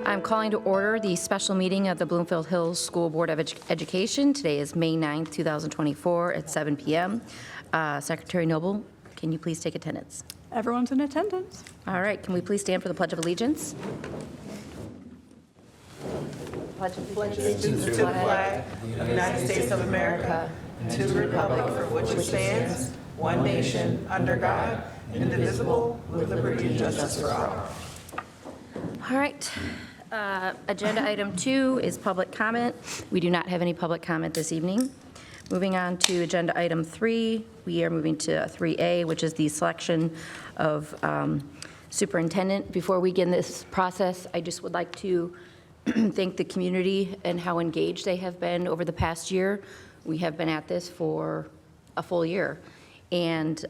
I'm calling to order the special meeting of the Bloomfield Hills School Board of Education. Today is May 9th, 2024 at 7 p.m. Secretary Noble, can you please take attendance? Everyone's in attendance. All right, can we please stand for the Pledge of Allegiance? Pledge of allegiance To the flag of the United States of America, and to the republic for which it stands, one nation, under God, indivisible, with liberty and justice for all. All right. Agenda item 2 is public comment. We do not have any public comment this evening. Moving on to agenda item 3, we are moving to 3A, which is the selection of superintendent. Before we begin this process, I just would like to thank the community and how engaged they have been over the past year. We have been at this for a full year, and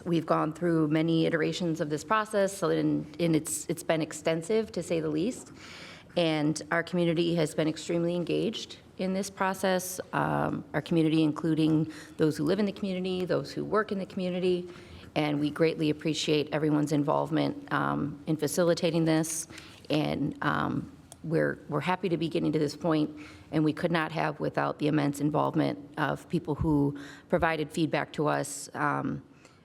we've gone through many iterations of this process, and it's been extensive, to say the least. And our community has been extremely engaged in this process. Our community, including those who live in the community, those who work in the community, and we greatly appreciate everyone's involvement in facilitating this. And we're happy to be getting to this point, and we could not have without the immense involvement of people who provided feedback to us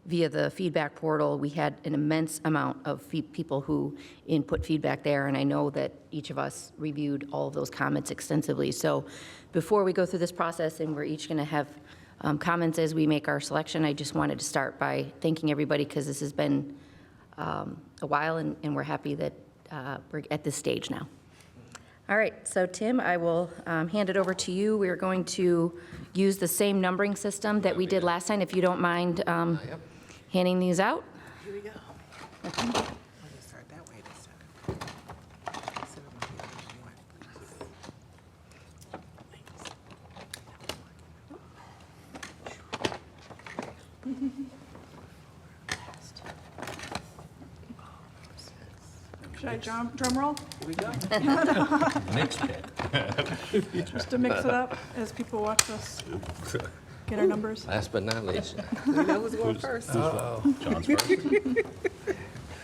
via the feedback portal. We had an immense amount of people who input feedback there, and I know that each of us reviewed all of those comments extensively. So before we go through this process, and we're each going to have comments as we make our selection, I just wanted to start by thanking everybody, because this has been a while, and we're happy that we're at this stage now. All right, so Tim, I will hand it over to you. We're going to use the same numbering system that we did last time, if you don't mind handing these out. Here we go. We're going to start that way this time. Sit over here if you want. Should I drum roll? Here we go. Next bit. Just to mix it up as people watch us get our numbers. Last but not least. We know who's going first. John's first.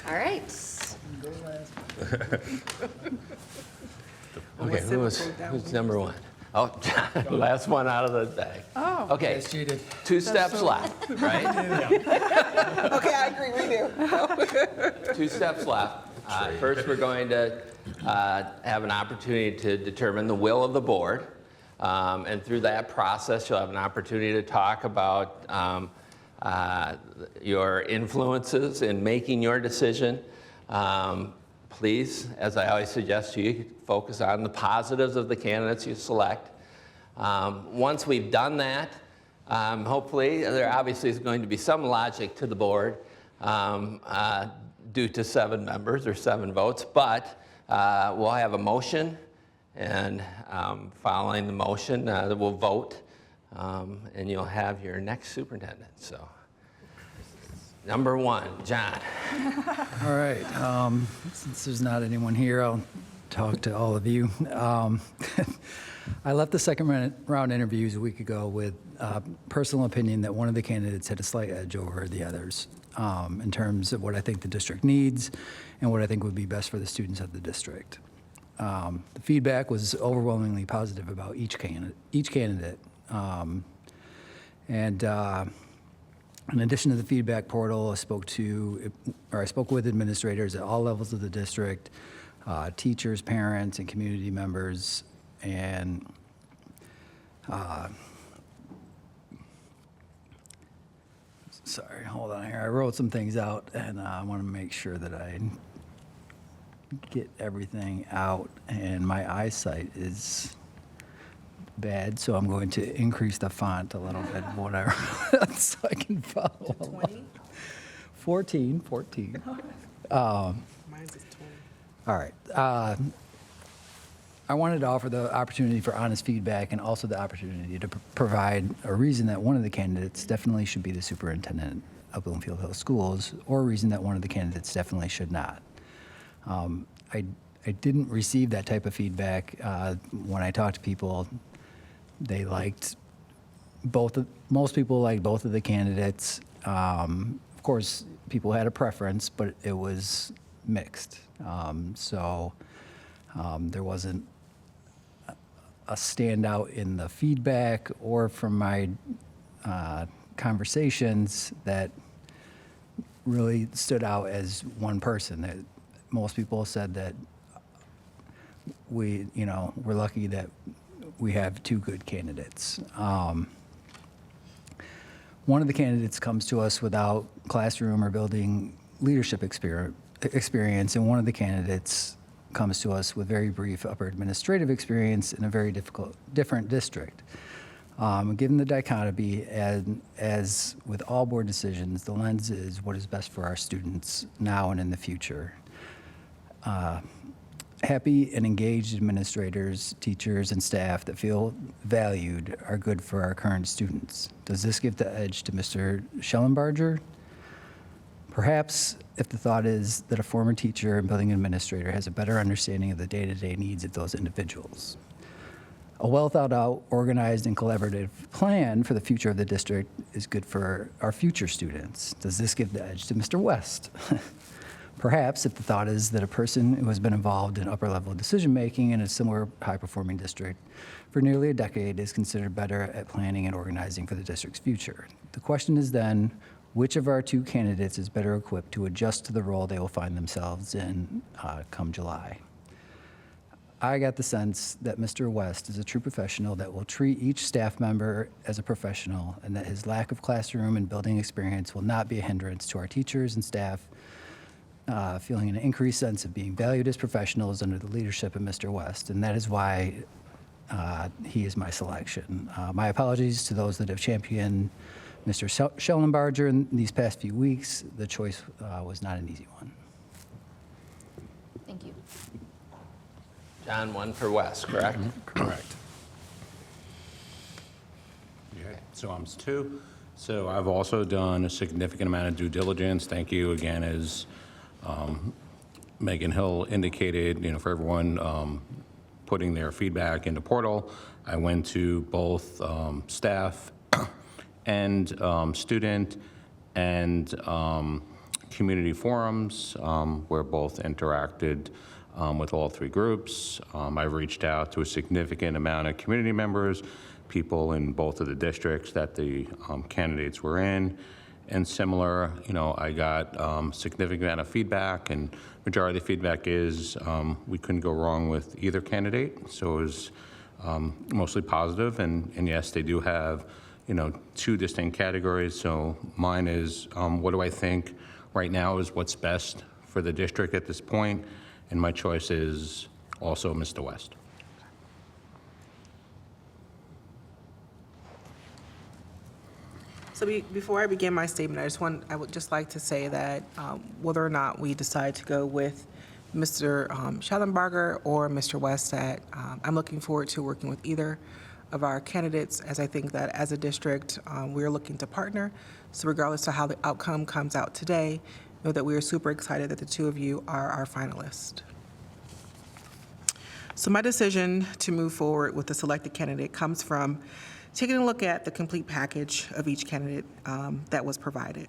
All right. Okay, who's number one? Oh, John, last one out of the bag. Oh. Okay, two steps left, right? Okay, I agree, we do. 2 steps left. First, we're going to have an opportunity to determine the will of the board. And through that process, you'll have an opportunity to talk about your influences in making your decision. Please, as I always suggest to you, focus on the positives of the candidates you select. Once we've done that, hopefully, there obviously is going to be some logic to the board due to 7 members or 7 votes, but we'll have a motion, and following the motion, we'll vote, and you'll have your next superintendent. So, number 1, John. All right. Since there's not anyone here, I'll talk to all of you. I left the second round interviews a week ago with personal opinion that one of the candidates had a slight edge over the others in terms of what I think the district needs and what I think would be best for the students of the district. The feedback was overwhelmingly positive about each candidate. In addition to the feedback portal, I spoke with administrators at all levels of the district, teachers, parents, and community members, and sorry, hold on here. I wrote some things out, and I want to make sure that I get everything out, and my eyesight is bad, so I'm going to increase the font a little bit, whatever, so I can follow along. 14. Mine's is 20. All right. I wanted to offer the opportunity for honest feedback and also the opportunity to provide a reason that one of the candidates definitely should be the superintendent of Bloomfield Hills Schools, or a reason that one of the candidates definitely should not. I didn't receive that type of feedback. When I talked to people, they liked most people liked both of the candidates. Of course, people had a preference, but it was mixed. So There wasn't a standout in the feedback or from my conversations that really stood out as one person. That most people said that we're lucky that we have two good candidates. One of the candidates comes to us without classroom or building leadership experience, and one of the candidates comes to us with very brief upper administrative experience in a very different district. Given the dichotomy, and as with all board decisions, the lens is what is best for our students now and in the future. Happy and engaged administrators, teachers, and staff that feel valued are good for our current students. Does this give the edge to Mr. Schellenbarger? Perhaps if the thought is that a former teacher and building administrator has a better understanding of the day-to-day needs of those individuals. A well-thought-out, organized, and collaborative plan for the future of the district is good for our future students. Does this give the edge to Mr. West? Perhaps if the thought is that a person who has been involved in upper-level decision-making in a similar high-performing district for nearly a decade is considered better at planning and organizing for the district's future. The question is then, which of our two candidates is better equipped to adjust to the role they will find themselves in come July? I got the sense that Mr. West is a true professional that will treat each staff member as a professional, and that his lack of classroom and building experience will not be a hindrance to our teachers and staff feeling an increased sense of being valued as professionals under the leadership of Mr. West, and that is why he is my selection. My apologies to those that have championed Mr. Schellenbarger in these past few weeks. The choice was not an easy one. Thank you. John, one for Wes, correct? Correct. Okay, so I'm two. So I've also done a significant amount of due diligence. Thank you again, as Megan Hill indicated, for everyone putting their feedback in the portal. I went to both staff and student and community forums where both interacted with all three groups. I've reached out to a significant amount of community members, people in both of the districts that the candidates were in. And similar, I got significant amount of feedback, and majority of the feedback is we couldn't go wrong with either candidate. So it was mostly positive, and yes, they do have, two distinct categories. So mine is what do I think right now is what's best for the district at this point, and my choice is also Mr. West. So before I begin my statement, I would just like to say that whether or not we decide to go with Mr. Schellenbarger or Mr. West, that I'm looking forward to working with either of our candidates, as I think that as a district, we're looking to partner. So regardless of how the outcome comes out today, know that we are super excited that the two of you are our finalists. So my decision to move forward with the selected candidate comes from taking a look at the complete package of each candidate that was provided.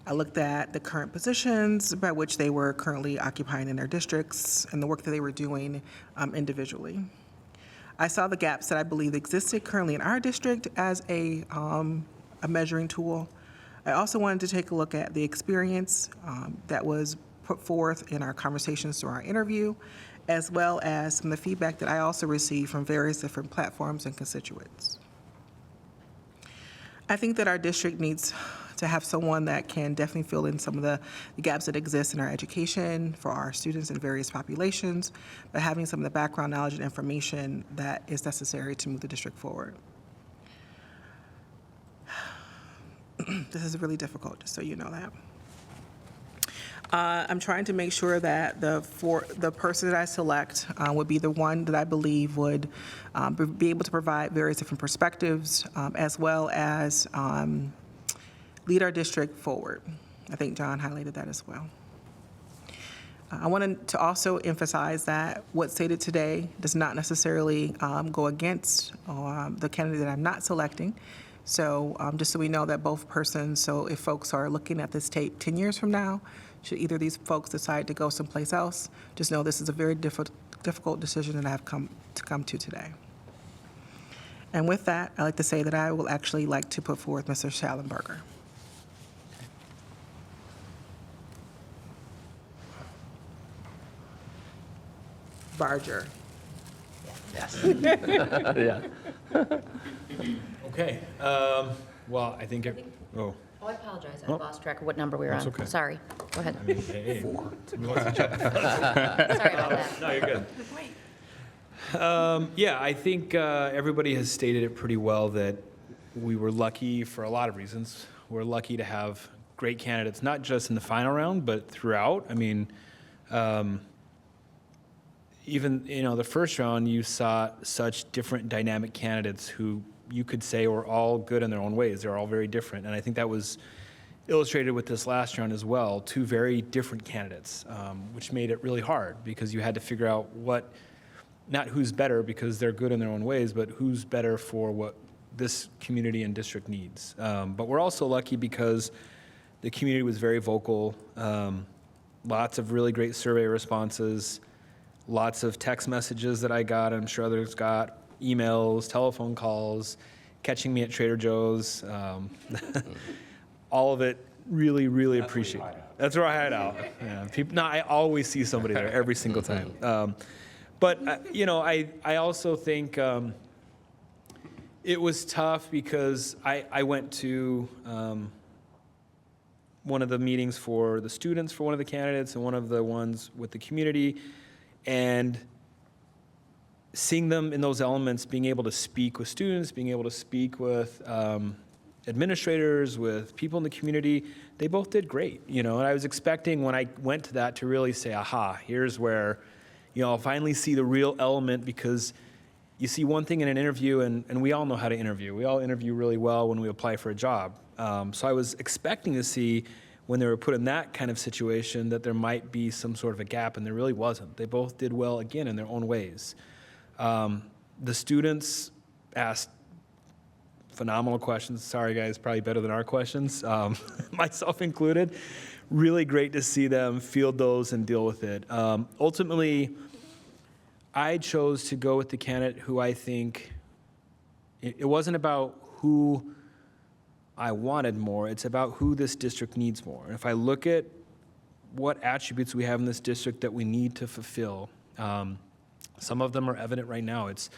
I looked at the current positions by which they were currently occupying in their districts and the work that they were doing individually. I saw the gaps that I believe existed currently in our district as a measuring tool. I also wanted to take a look at the experience that was put forth in our conversations through our interview, as well as some of the feedback that I also received from various different platforms and constituents. I think that our district needs to have someone that can definitely fill in some of the gaps that exist in our education for our students in various populations, but having some of the background knowledge and information that is necessary to move the district forward. This is really difficult, just so you know that. I'm trying to make sure that the person that I select would be the one that I believe would be able to provide various different perspectives, as well as lead our district forward. I think John highlighted that as well. I wanted to also emphasize that what's stated today does not necessarily go against the candidate that I'm not selecting. So just so we know that both persons, so if folks are looking at this tape 10 years from now, should either of these folks decide to go someplace else, just know this is a very difficult decision that I've come to today. And with that, I'd like to say that I will actually like to put forward Mr. Schallenberger. Barger. Yes. Yeah. Okay, well, I think, oh, Oh, I apologize. I lost track of what number we were on. That's okay. Sorry. Go ahead. I mean, hey. Four. Sorry about that. No, you're good. Yeah, I think everybody has stated it pretty well that we were lucky for a lot of reasons. We're lucky to have great candidates, not just in the final round, but throughout. I mean, even, the first round, you saw such different dynamic candidates who you could say were all good in their own ways. They're all very different. And I think that was illustrated with this last round as well, two very different candidates, which made it really hard because you had to figure out not who's better because they're good in their own ways, but who's better for what this community and district needs. But we're also lucky because the community was very vocal, lots of really great survey responses, lots of text messages that I got, I'm sure others got, emails, telephone calls, catching me at Trader Joe's, all of it really, really appreciate. That's where I hide out. Yeah, I always see somebody there every single time. But I also think it was tough because I went to one of the meetings for the students for one of the candidates and one of the ones with the community, and seeing them in those elements, being able to speak with students, being able to speak with administrators, with people in the community, they both did great, and I was expecting when I went to that to really say, aha, here's where, I'll finally see the real element, because you see one thing in an interview, and we all know how to interview. We all interview really well when we apply for a job. So I was expecting to see when they were put in that kind of situation that there might be some sort of a gap, and there really wasn't. They both did well, again, in their own ways. The students asked phenomenal questions. Sorry, guys, probably better than our questions, myself included. Really great to see them field those and deal with it. Ultimately, I chose to go with the candidate who I think, it wasn't about who I wanted more, it's about who this district needs more. And if I look at what attributes we have in this district that we need to fulfill, some of them are evident right now. It's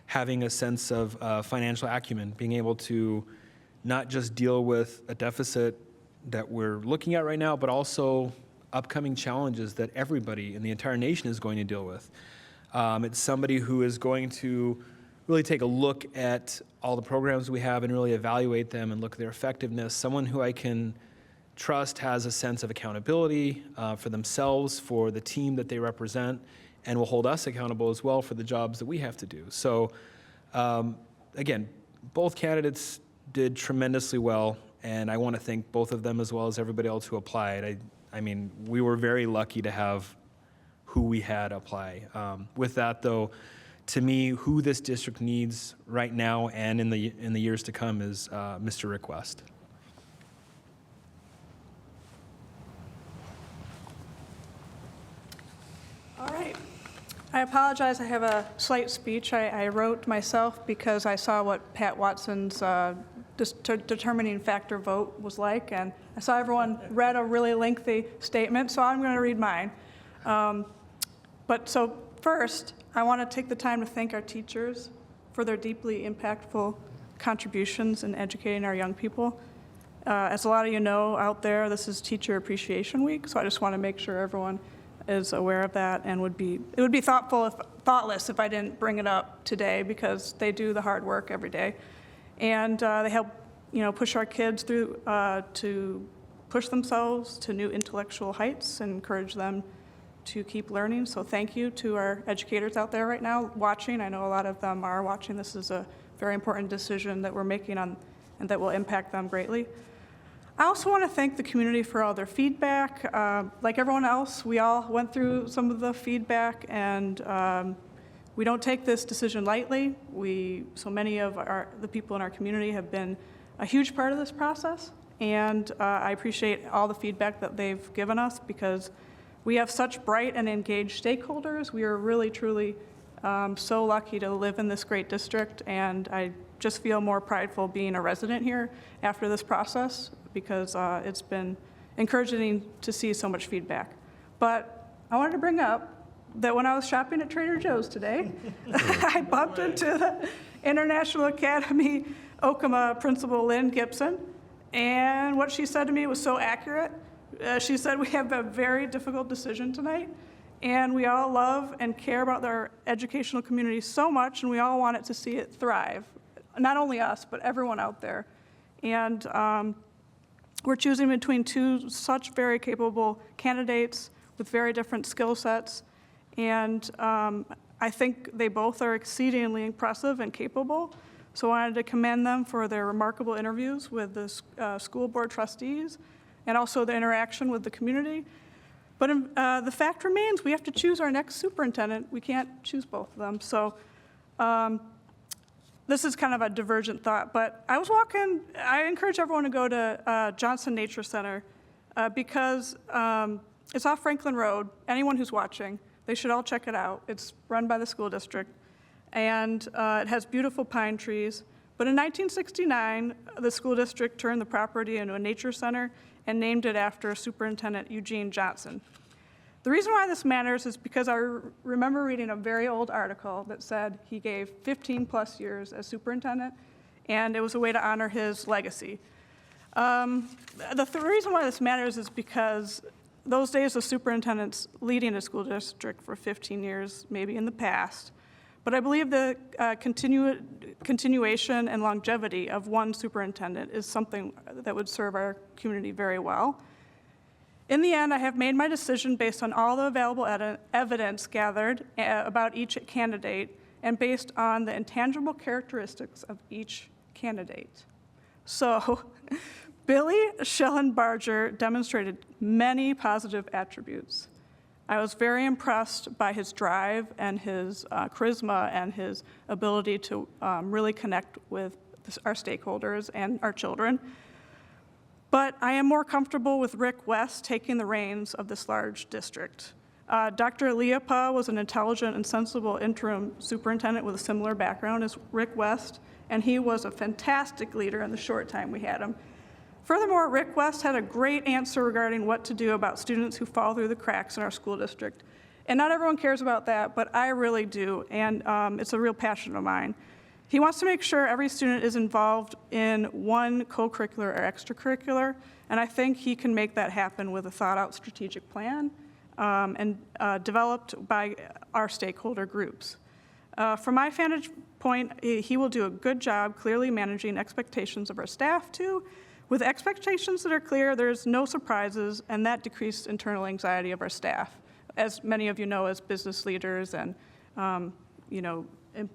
having a sense of financial acumen, being able to not just deal with a deficit that we're looking at right now, but also upcoming challenges that everybody in the entire nation is going to deal with. It's somebody who is going to really take a look at all the programs we have and really evaluate them and look at their effectiveness. Someone who I can trust has a sense of accountability for themselves, for the team that they represent, and will hold us accountable as well for the jobs that we have to do. So again, both candidates did tremendously well, and I want to thank both of them as well as everybody else who applied. I mean, we were very lucky to have who we had apply. With that, though, to me, who this district needs right now and in the years to come is Mr. Rick West. All right. I apologize, I have a slight speech I wrote myself because I saw what Pat Watson's determining factor vote was like, and I saw everyone read a really lengthy statement, so I'm going to read mine. But so first, I want to take the time to thank our teachers for their deeply impactful contributions in educating our young people. As a lot of you know out there, this is Teacher Appreciation Week, so I just want to make sure everyone is aware of that, and it would be thoughtless if I didn't bring it up today, because they do the hard work every day, and they help push our kids through to push themselves to new intellectual heights and encourage them to keep learning. So thank you to our educators out there right now watching. I know a lot of them are watching. This is a very important decision that we're making and that will impact them greatly. I also want to thank the community for all their feedback. Like everyone else, we all went through some of the feedback, and We don't take this decision lightly. So many of the people in our community have been a huge part of this process, and I appreciate all the feedback that they've given us because we have such bright and engaged stakeholders. We are really, truly so lucky to live in this great district, and I just feel more prideful being a resident here after this process because it's been encouraging to see so much feedback. But I wanted to bring up that when I was shopping at Trader Joe's today, I bumped into the International Academy Okama principal, Lynn Gibson, and what she said to me was so accurate. She said, we have a very difficult decision tonight, and we all love and care about our educational community so much, and we all want it to see it thrive. Not only us, but everyone out there. And we're choosing between two such very capable candidates with very different skill sets. And I think they both are exceedingly impressive and capable. So I wanted to commend them for their remarkable interviews with the school board trustees and also the interaction with the community. But the fact remains, we have to choose our next superintendent. We can't choose both of them. So this is kind of a divergent thought, but I was walking, I encourage everyone to go to Johnson Nature Center because it's off Franklin Road. Anyone who's watching, they should all check it out. It's run by the school district, and it has beautiful pine trees. But in 1969, the school district turned the property into a nature center and named it after Superintendent Eugene Johnson. The reason why this matters is because I remember reading a very old article that said he gave 15 plus years as superintendent, and it was a way to honor his legacy. The reason why this matters is because those days of superintendents leading a school district for 15 years, maybe in the past, but I believe the continuation and longevity of one superintendent is something that would serve our community very well. In the end, I have made my decision based on all the available evidence gathered about each candidate and based on the intangible characteristics of each candidate. So, Billy Schellenbarger demonstrated many positive attributes. I was very impressed by his drive and his charisma and his ability to really connect with our stakeholders and our children. But I am more comfortable with Rick West taking the reins of this large district. Dr. Leopa was an intelligent and sensible interim superintendent with a similar background as Rick West, and he was a fantastic leader in the short time we had him. Furthermore, Rick West had a great answer regarding what to do about students who fall through the cracks in our school district. And not everyone cares about that, but I really do, and it's a real passion of mine. He wants to make sure every student is involved in one co-curricular or extracurricular, and I think he can make that happen with a thought-out strategic plan and developed by our stakeholder groups. From my vantage point, he will do a good job clearly managing expectations of our staff too. With expectations that are clear, there's no surprises, and that decreased internal anxiety of our staff. As many of you know, as business leaders and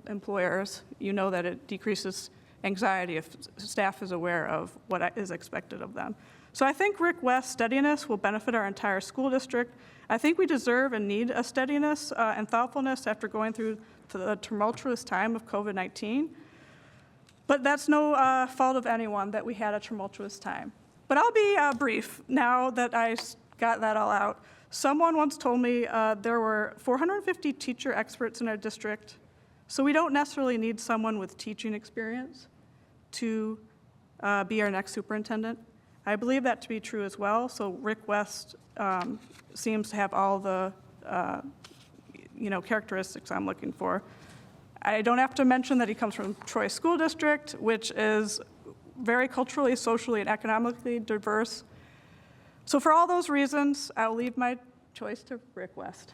employers, you know that it decreases anxiety if staff is aware of what is expected of them. So I think Rick West's steadiness will benefit our entire school district. I think we deserve and need a steadiness and thoughtfulness after going through the tumultuous time of COVID-19. But that's no fault of anyone that we had a tumultuous time. But I'll be brief now that I got that all out. Someone once told me there were 450 teacher experts in our district, so we don't necessarily need someone with teaching experience to be our next superintendent. I believe that to be true as well, so Rick West seems to have all the characteristics I'm looking for. I don't have to mention that he comes from Troy School District, which is very culturally, socially, and economically diverse. So for all those reasons, I'll leave my choice to Rick West.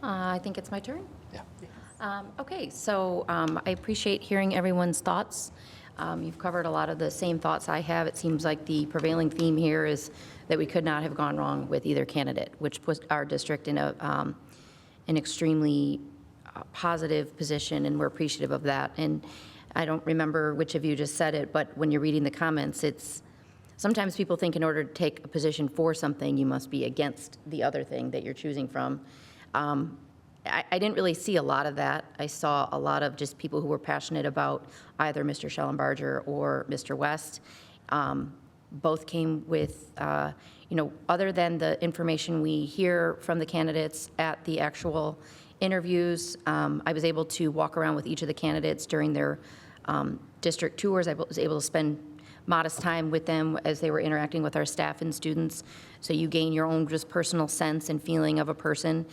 I think it's my turn. Yeah. Okay, so I appreciate hearing everyone's thoughts. You've covered a lot of the same thoughts I have. It seems like the prevailing theme here is that we could not have gone wrong with either candidate, which put our district in an extremely positive position, and we're appreciative of that. And I don't remember which of you just said it, but when you're reading the comments, it's sometimes people think in order to take a position for something, you must be against the other thing that you're choosing from. I didn't really see a lot of that. I saw a lot of just people who were passionate about either Mr. Schellenbarger or Mr. West. Both came with, other than the information we hear from the candidates at the actual interviews, I was able to walk around with each of the candidates during their district tours. I was able to spend modest time with them as they were interacting with our staff and students. So you gain your own just personal sense and feeling of a person.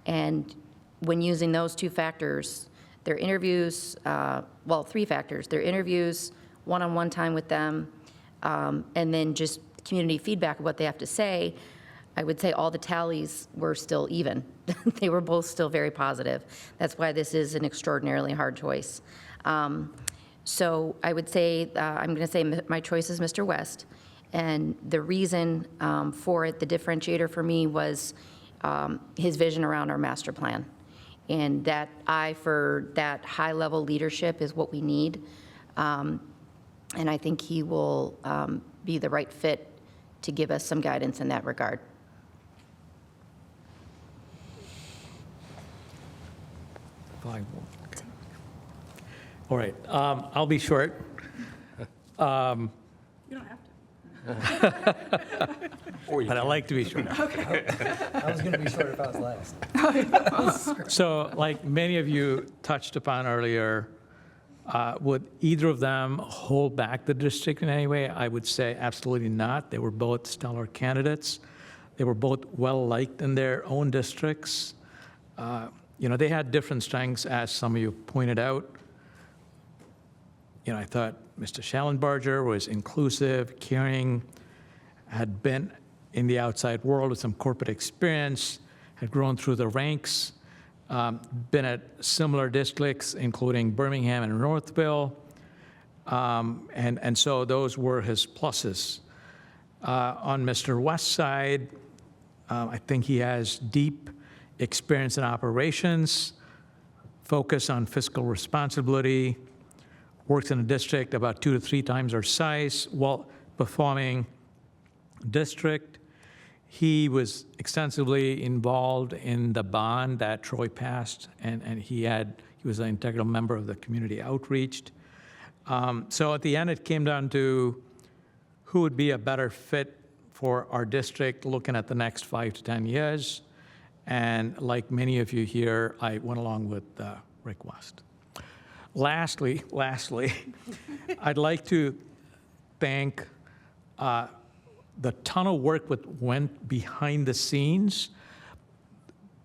And when using those two factors, their interviews, three factors, their interviews, one-on-one time with them, and then just community feedback of what they have to say, I would say all the tallies were still even. They were both still very positive. That's why this is an extraordinarily hard choice. So I would say, I'm going to say my choice is Mr. West. And the reason for it, the differentiator for me was his vision around our master plan. And that eye for that high-level leadership is what we need. And I think he will be the right fit to give us some guidance in that regard. Fine. All right, I'll be short. You don't have to. But I like to be short. I was going to be short if I was last. So like many of you touched upon earlier, would either of them hold back the district in any way? I would say absolutely not. They were both stellar candidates. They were both well-liked in their own districts. They had different strengths, as some of you pointed out. I thought Mr. Schellenbarger was inclusive, caring, had been in the outside world with some corporate experience, had grown through the ranks, been at similar districts, including Birmingham and Northville, and so those were his pluses. On Mr. West's side, I think he has deep experience in operations, focus on fiscal responsibility, works in a district about 2 to 3 times our size, well-performing district. He was extensively involved in the bond that Troy passed, and he was an integral member of the community outreach. So at the end, it came down to who would be a better fit for our district looking at the next 5 to 10 years. And like many of you here, I went along with Rick West. Lastly, I'd like to thank the ton of work that went behind the scenes.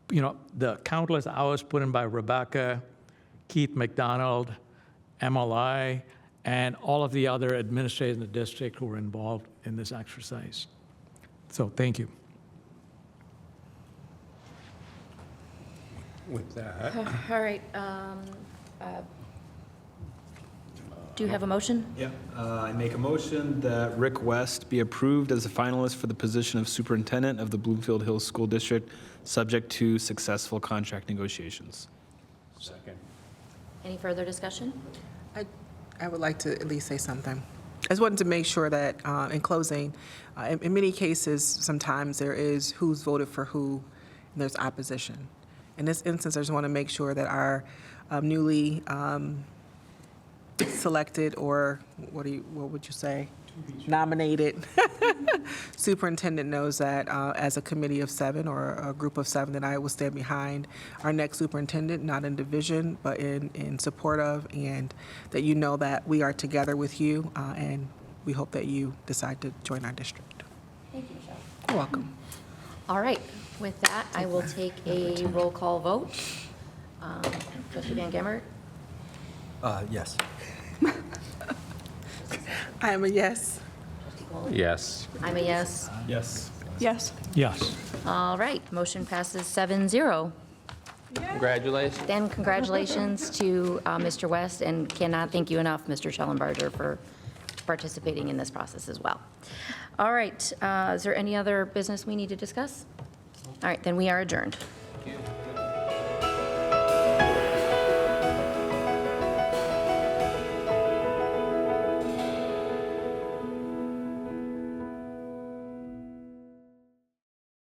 The countless hours put in by Rebecca, Keith McDonald, MLI, and all of the other administrators in the district who were involved in this exercise. So thank you. With that, All right. Do you have a motion? Yeah, I make a motion that Rick West be approved as a finalist for the position of superintendent of the Bloomfield Hills School District, subject to successful contract negotiations. second. Any further discussion? I would like to at least say something. I just wanted to make sure that, in closing, in many cases, sometimes there is who's voted for who, and there's opposition. In this instance, I just want to make sure that our newly selected, or what would you say, nominated superintendent knows that as a committee of 7 or a group of 7, that I will stand behind our next superintendent, not in division, but in support of, and that you know that we are together with you, and we hope that you decide to join our district. Thank you, Michelle. You're welcome. All right. With that, I will take a roll call vote. Trustee Van Gemert? Yes. I am a yes. Trustee Golden? Yes. I'm a yes. Yes. Yes. Yes. All right. Motion passes 7-0. Congratulations. Then congratulations to Mr. West, and cannot thank you enough, Mr. Schellenbarger, for participating in this process as well. All right. Is there any other business we need to discuss? All right. Then we are adjourned.